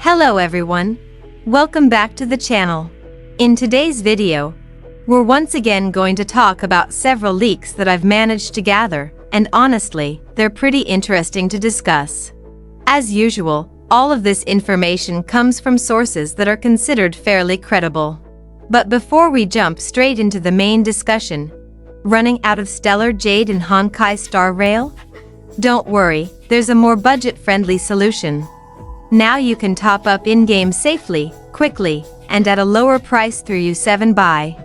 Hello everyone, welcome back to the channel. In today's video, we're once again going to talk about several leaks that I've managed to gather, and honestly, they're pretty interesting to discuss. As usual, all of this information comes from sources that are considered fairly credible. But before we jump straight into the main discussion, running out of stellar jade and Honkai starrail? Don't worry, there's a more budget-friendly solution. Now you can top up in-game safely, quickly, and at a lower price through U7 Buy.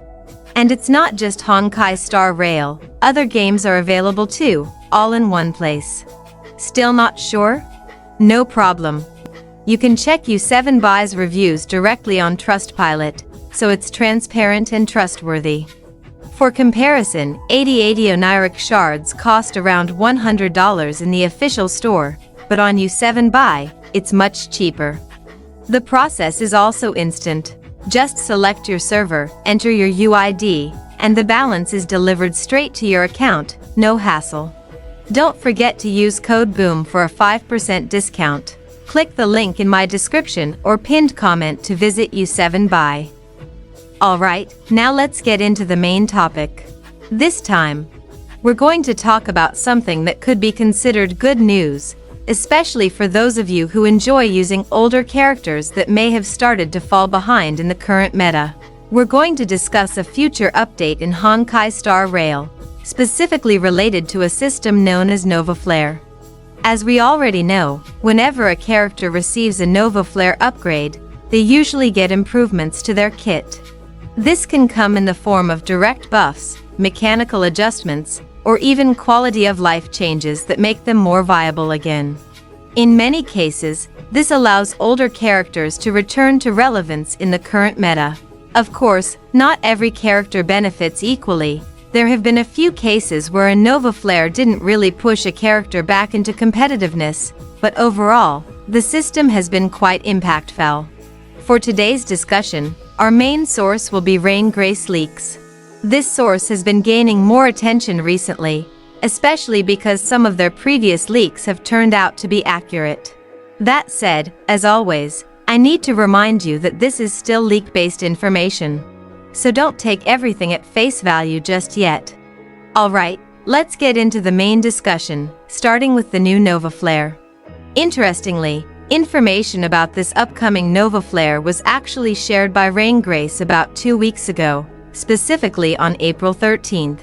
And it's not just Honkai starrail, other games are available too, all in one place. Still not sure? No problem. You can check U7 Buy's reviews directly on Trustpilot, so it's transparent and trustworthy. For comparison, 80 oniric shards cost around $100 in the official store, but on U7 Buy, it's much cheaper. The process is also instant. Just select your server, enter your UID, and the balance is delivered straight to your account, no hassle. Don't forget to use code BOOM for a 5% discount. Click the link in my description or pinned comment to visit U7 Buy. Alright, now let's get into the main topic. This time, we're going to talk about something that could be considered good news, especially for those of you who enjoy using older characters that may have started to fall behind in the current meta. We're going to discuss a future update in Honkai starrail, specifically related to a system known as NOVAFLARE. As we already know, whenever a character receives a NOVAFLARE upgrade, they usually get improvements to their kit. This can come in the form of direct buffs, mechanical adjustments, or even quality of life changes that make them more viable again. In many cases, this allows older characters to return to relevance in the current meta. Of course, not every character benefits equally. There have been a few cases where a NOVAFLARE didn't really push a character back into competitiveness, but overall, the system has been quite impactful. For today's discussion, our main source will be Rain Grace Leaks. This source has been gaining more attention recently, especially because some of their previous leaks have turned out to be accurate. That said, as always, I need to remind you that this is still leak-based information, so don't take everything at face value just yet. Alright, let's get into the main discussion, starting with the new NOVAFLARE. Interestingly, information about this upcoming NOVAFLARE was actually shared by Rain Grace about 2 weeks ago, specifically on April 13th.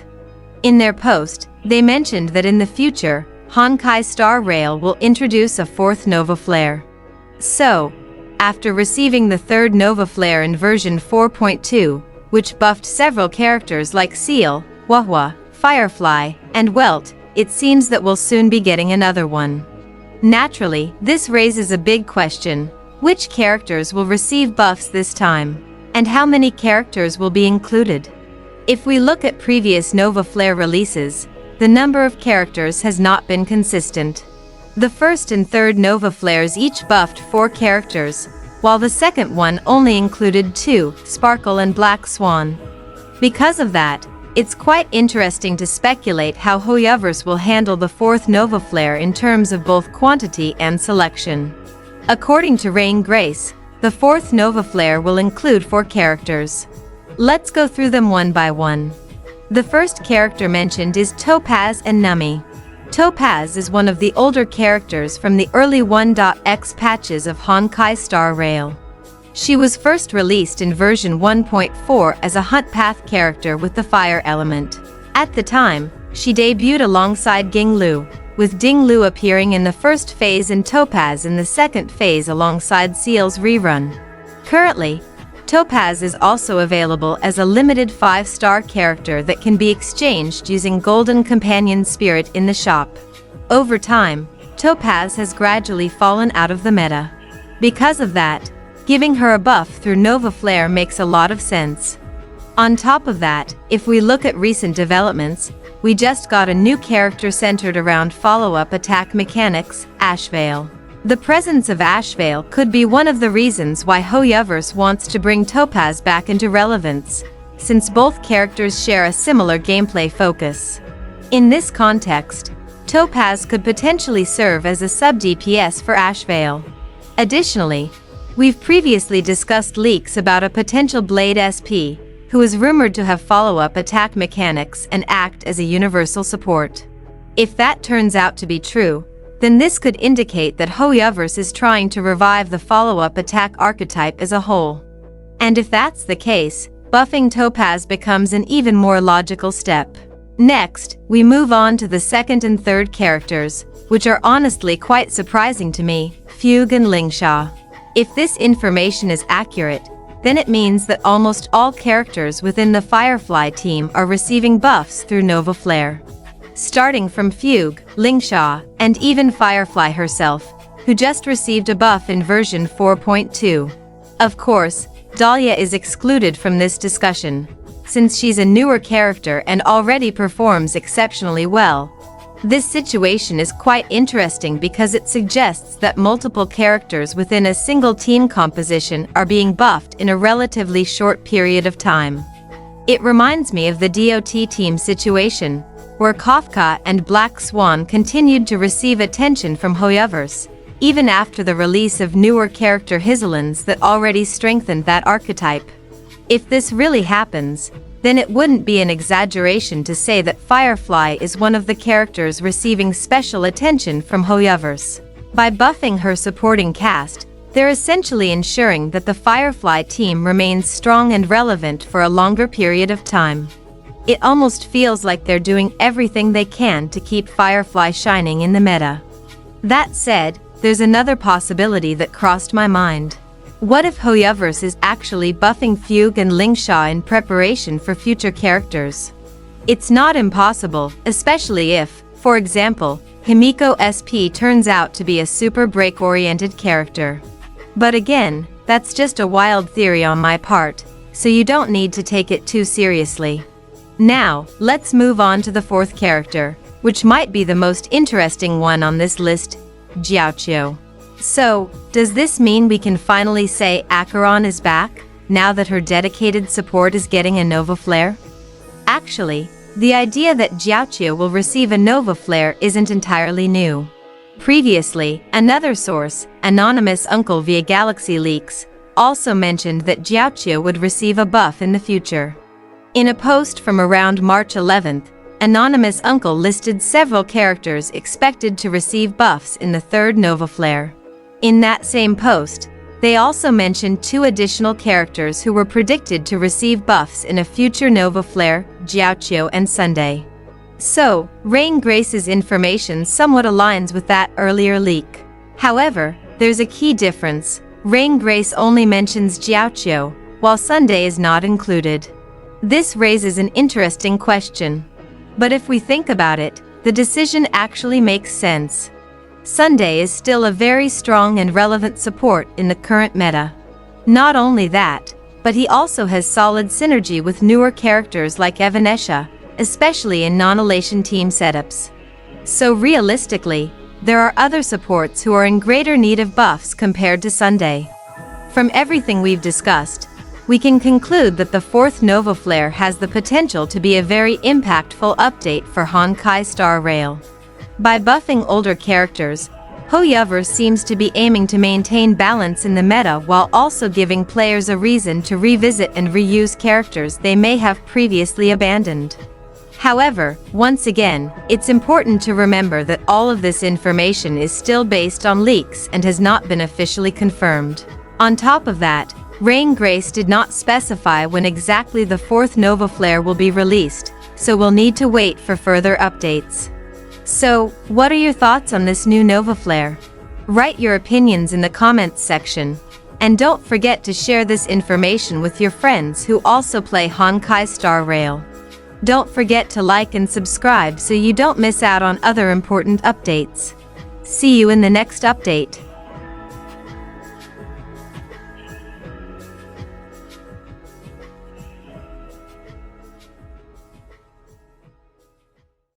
In their post, they mentioned that in the future, Honkai starrail will introduce a fourth NOVAFLARE. So, after receiving the third NOVAFLARE in version 4.2, which buffed several characters like Seal, Yaoguang, Firefly, and Welt, it seems that we'll soon be getting another one. Naturally, this raises a big question: which characters will receive buffs this time? And how many characters will be included? If we look at previous NOVAFLARE releases, the number of characters has not been consistent. The first and third NOVAFLAREs each buffed 4 characters, while the second one only included 2, Sparkle and Black Swan. Because of that, it's quite interesting to speculate how Hoyoverse will handle the fourth NOVAFLARE in terms of both quantity and selection. According to Rain Grace, the fourth NOVAFLARE will include 4 characters. Let's go through them one by one. The first character mentioned is Topaz and Nummy. Topaz is one of the older characters from the early 1.x patches of Honkai starrail. She was first released in version 1.4 as a hunt path character with the fire element. At the time, she debuted alongside Ginglu, with Dinglu appearing in the first phase and Topaz in the second phase alongside Seal's rerun. Currently, Topaz is also available as a limited 5-star character that can be exchanged using Golden Companion Spirit in the shop. Over time, Topaz has gradually fallen out of the meta. Because of that, giving her a buff through NOVAFLARE makes a lot of sense. On top of that, if we look at recent developments, we just got a new character centered around follow-up attack mechanics, Ashvale. The presence of Ashvale could be one of the reasons why Hoyoverse wants to bring Topaz back into relevance, since both characters share a similar gameplay focus. In this context, Topaz could potentially serve as a sub-DPS for Ashvale. Additionally, We've previously discussed leaks about a potential Blade SP, who is rumored to have follow-up attack mechanics and act as a universal support. If that turns out to be true, then this could indicate that Hoyoverse is trying to revive the follow-up attack archetype as a whole. And if that's the case, buffing Topaz becomes an even more logical step. Next, we move on to the second and third characters, which are honestly quite surprising to me, Fugue and Lingsha. If this information is accurate, then it means that almost all characters within the Firefly team are receiving buffs through NOVAFLARE. Starting from Fugue, Lingsha, and even Firefly herself, who just received a buff in version 4.2. Of course, Dahlia is excluded from this discussion, since she's a newer character and already performs exceptionally well. This situation is quite interesting because it suggests that multiple characters within a single team composition are being buffed in a relatively short period of time. It reminds me of the DOT team situation, where Kafka and Black Swan continued to receive attention from Hoyoverse, even after the release of newer character Hizelins that already strengthened that archetype. If this really happens, then it wouldn't be an exaggeration to say that Firefly is one of the characters receiving special attention from Hoyoverse. By buffing her supporting cast, they're essentially ensuring that the Firefly team remains strong and relevant for a longer period of time. It almost feels like they're doing everything they can to keep Firefly shining in the meta. That said, there's another possibility that crossed my mind. What if Hoyoverse is actually buffing Fugue and Lingsha in preparation for future characters? It's not impossible, especially if, for example, Himiko SP turns out to be a super break-oriented character. But again, that's just a wild theory on my part, so you don't need to take it too seriously. Now, let's move on to the fourth character, which might be the most interesting one on this list, Jiaoqiu. So, does this mean we can finally say Acheron is back, now that her dedicated support is getting a NOVAFLARE? Actually, the idea that Jiaoqiu will receive a NOVAFLARE isn't entirely new. Previously, another source, Anonymous Uncle via Galaxy Leaks, also mentioned that Jiaoqiu would receive a buff in the future. In a post from around March 11th, Anonymous Uncle listed several characters expected to receive buffs in the third NOVAFLARE. In that same post, they also mentioned 2 additional characters who were predicted to receive buffs in a future NOVAFLARE, Jiaoqiu and Sunday. So, Rain Grace's information somewhat aligns with that earlier leak. However, there's a key difference. Rain Grace only mentions Jiaoqiu, while Sunday is not included. This raises an interesting question. But if we think about it, the decision actually makes sense. Sunday is still a very strong and relevant support in the current meta. Not only that, but he also has solid synergy with newer characters like Evanescia, especially in non-elation team setups. So realistically, there are other supports who are in greater need of buffs compared to Sunday. From everything we've discussed, we can conclude that the fourth NOVAFLARE has the potential to be a very impactful update for honkaistarrail. By buffing older characters, Hoyoverse seems to be aiming to maintain balance in the meta while also giving players a reason to revisit and reuse characters they may have previously abandoned. However, once again, it's important to remember that all of this information is still based on leaks and has not been officially confirmed. On top of that, Rain Grace did not specify when exactly the fourth NOVAFLARE will be released, so we'll need to wait for further updates. So, what are your thoughts on this new NOVAFLARE? Write your opinions in the comments section, and don't forget to share this information with your friends who also play honkaistarrail. Don't forget to like and subscribe so you don't miss out on other important updates. See you in the next update.